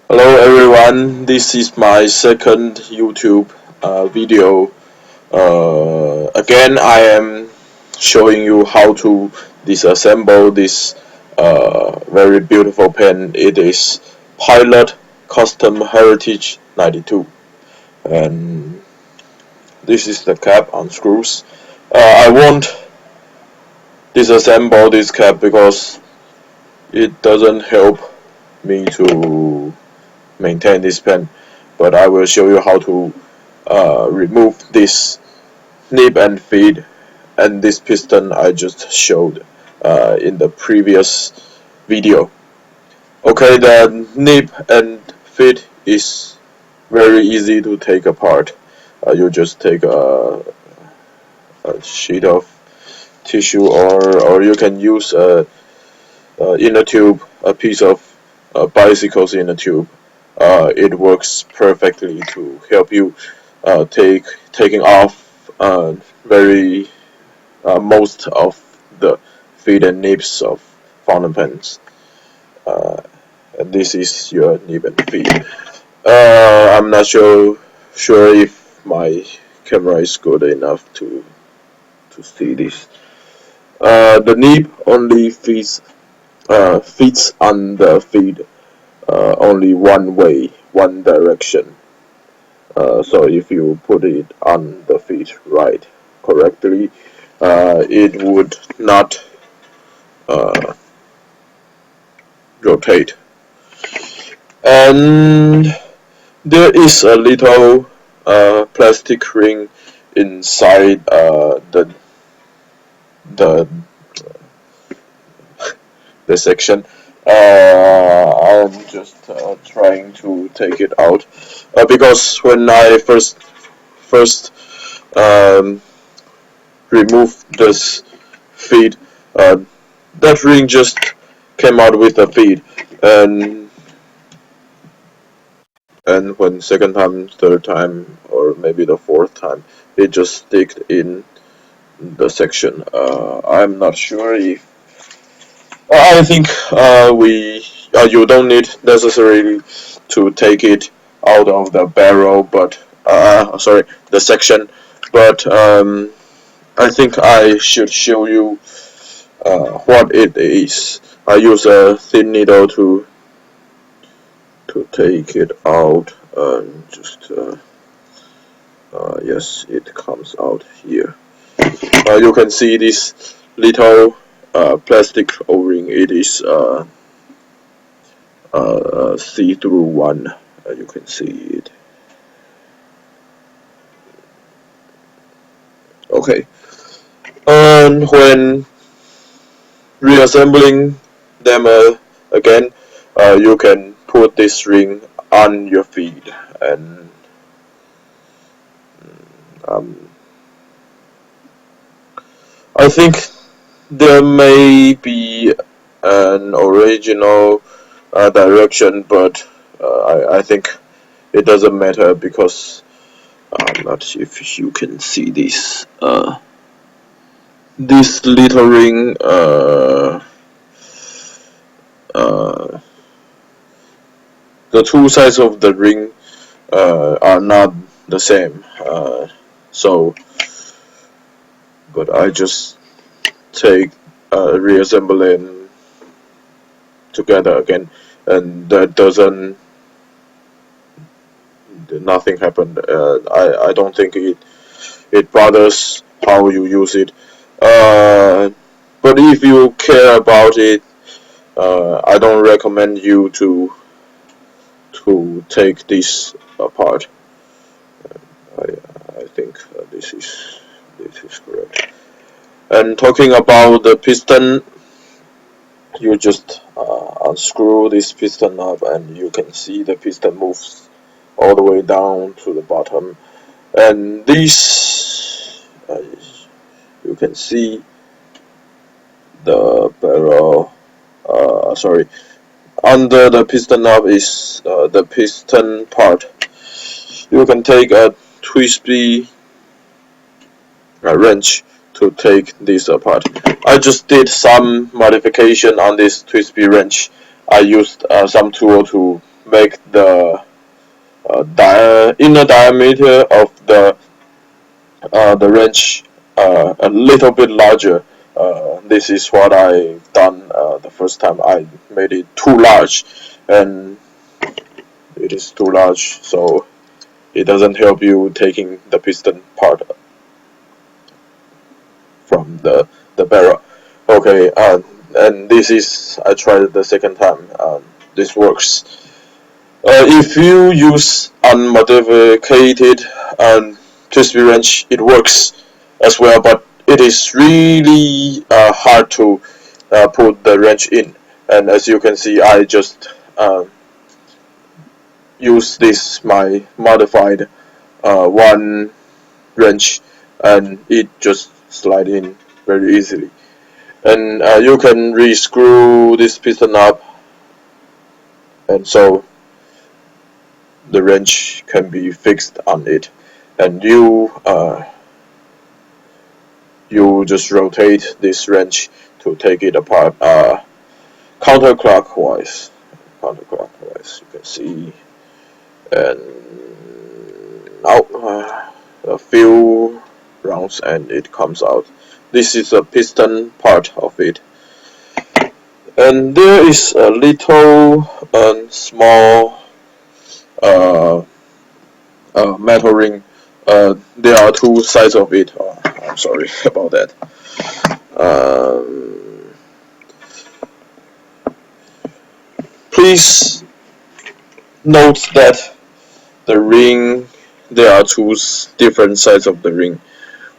Hello everyone, this is my second YouTube video. Again, I am showing you how to disassemble this very beautiful pen. It is Pilot Custom Heritage 92, and this is the cap unscrews. I won't disassemble this cap because it doesn't help me to maintain this pen, but I will show you how to remove this nib and feed and this piston I just showed in the previous video. Okay, the nib and feed is very easy to take apart. You just take a sheet of tissue, or you can use a inner tube, a piece of bicycle's inner tube. It works perfectly to help you taking off very most of the feet and nibs of fountain pens. And this is your nib and feet. I'm not sure if my camera is good enough to see this. The nib only fits on the feet only one way, one direction. So if you put it on the feet right correctly, it would not rotate. And there is a little plastic ring inside the the section. I'm just trying to take it out because when I first removed this feed, that ring just came out with the feed, and when second time, third time, or maybe the fourth time, it just sticked in the section. I'm not sure if I think you don't need necessarily to take it out of the barrel, but sorry, the section. But I think I should show you what it is. I use a thin needle to take it out. Just yes, it comes out here. You can see this little plastic O-ring. It is see-through one. You can see it. Okay. And when reassembling them again, you can put this ring on your feet, and I think there may be an original direction, but I think it doesn't matter because I'm not sure if you can see this. This little ring the two sides of the ring are not the same, so but I just take reassemble them together again, and that doesn't nothing happened. I don't think it bothers how you use it, but if you care about it, I don't recommend you to take this apart. I think this is correct. And talking about the piston, you just unscrew this piston up, and you can see the piston moves all the way down to the bottom. And this, you can see the barrel. Sorry, under the piston knob is the piston part. You can take a twisty wrench to take this apart. I just did some modification on this twisty wrench. I used some tool to make the inner diameter of the wrench a little bit larger. This is what I done the first time. I made it too large, and it is too large, so it doesn't help you taking the piston part from the barrel. Okay, and this is I tried it the second time. This works. If you use unmodified crispy wrench, it works as well, but it is really hard to put the wrench in. And as you can see, I just use this my modified one wrench, and it just slide in very easily. And you can re-screw this piston up, and so the wrench can be fixed on it, and you just rotate this wrench to take it apart counterclockwise. You can see, and now a few rounds and it comes out. This is a piston part of it, and there is a little small metal ring. There are two sides of it. Oh, I'm sorry about that. Please note that the ring, there are two different sides of the ring.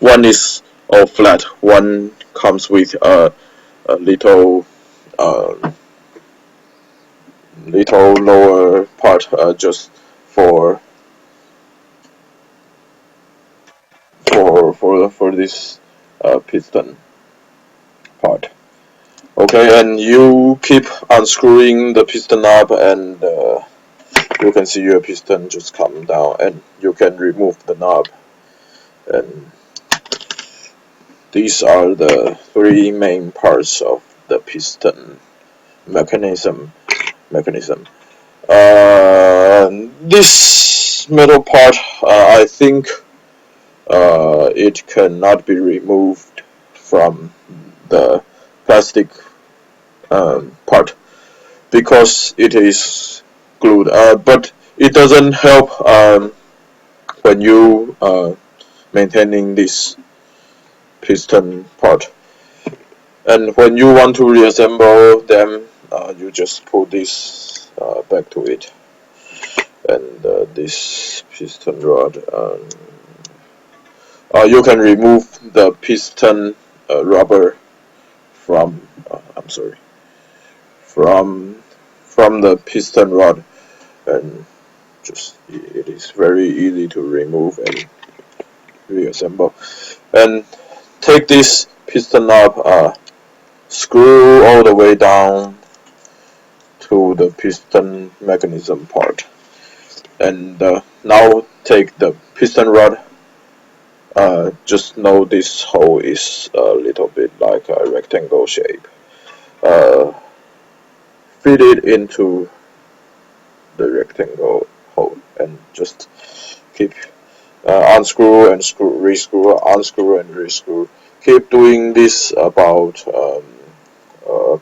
One is all flat, one comes with a little lower part just for this piston part. Okay, and you keep unscrewing the piston knob, and you can see your piston just come down, and you can remove the knob. And these are the three main parts of the piston mechanism. This metal part, I think it cannot be removed from the plastic part because it is glued. But it doesn't help when you maintaining this piston part. And when you want to reassemble them, you just put this back to it, and this piston rod. You can remove the piston rubber from from the piston rod, and just it is very easy to remove and reassemble. And take this piston knob, screw all the way down to the piston mechanism part, and now take the piston rod. Just know this hole is a little bit like a rectangle shape. Fit it into the rectangle hole, and just keep unscrew and screw, re-screw, unscrew and re-screw. Keep doing this about a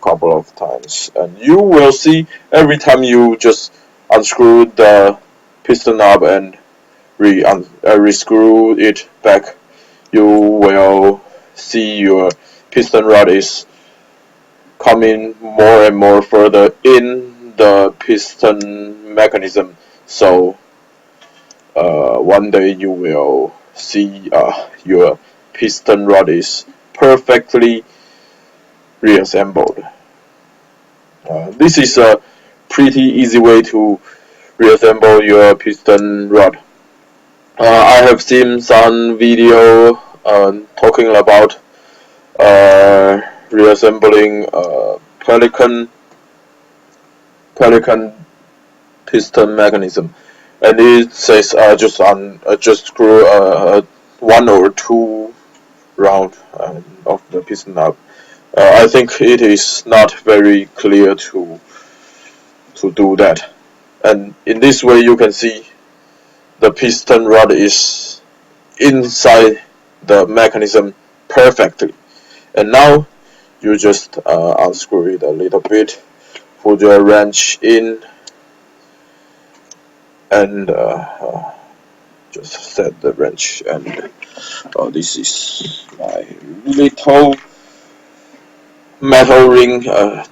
couple of times, and you will see every time you just unscrew the piston knob and re-screw it back, you will see your piston rod is coming more and more further in the piston mechanism. So one day you will see your piston rod is perfectly reassembled. This is a pretty easy way to reassemble your piston rod. I have seen some video talking about reassembling Pelican piston mechanism, and it says just screw one or two round of the piston knob. I think it is not very clear to do that, and in this way you can see the piston rod is inside the mechanism perfectly. And now you just unscrew it a little bit, put your wrench in, and just set the wrench. And this is my little metal ring.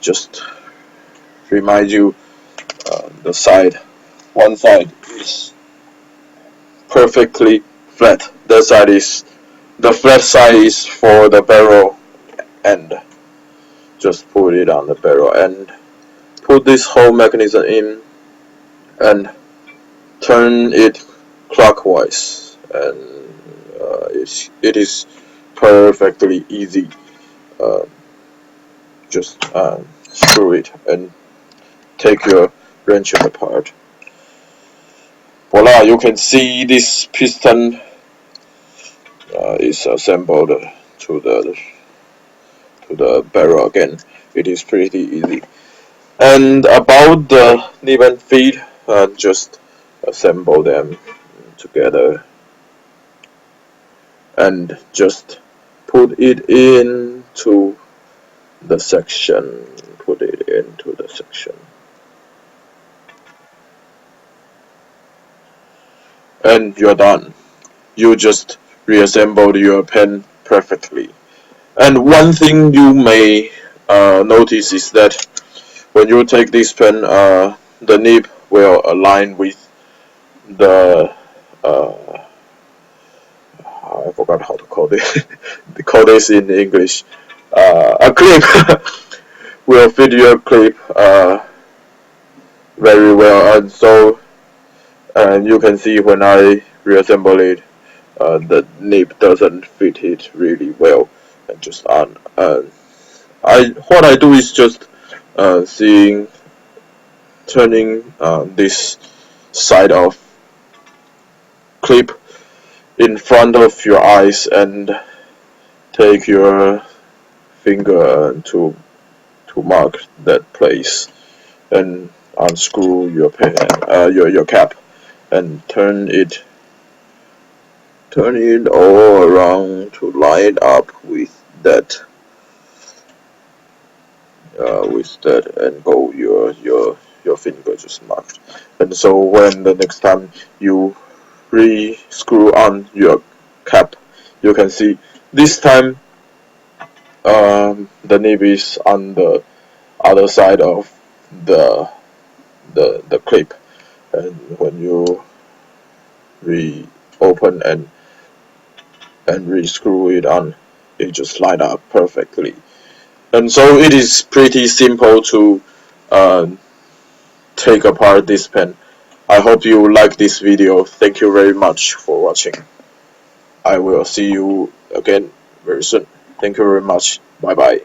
Just remind you, the side, one side is perfectly flat. The flat side is for the barrel end. Just put it on the barrel and put this whole mechanism in and turn it clockwise, and it is perfectly easy. Uh, just screw it and take your wrench apart. Voila! You can see this piston is assembled to the barrel again. It is pretty easy. And about the nib and feed, just assemble them together and just put it into the section. And you're done. You just reassembled your pen perfectly. And one thing you may notice is that when you take this pen, the nib will align with the I forgot how to call this. Call this in English. A clip will fit your clip very well, and so you can see when I reassemble it, the nib doesn't fit it really well. And just on, what I do is just turning this side of clip in front of your eyes and take your finger to mark that place and unscrew your pen, your cap, and turn it all around to line up with that and go your finger just marked. And so when the next time you re-screw on your cap, you can see this time the nib is on the other side of the clip, and when you reopen and re-screw it on, it just line up perfectly. And so it is pretty simple to take apart this pen. I hope you like this video. Thank you very much for watching. I will see you again very soon. Thank you very much. Bye bye.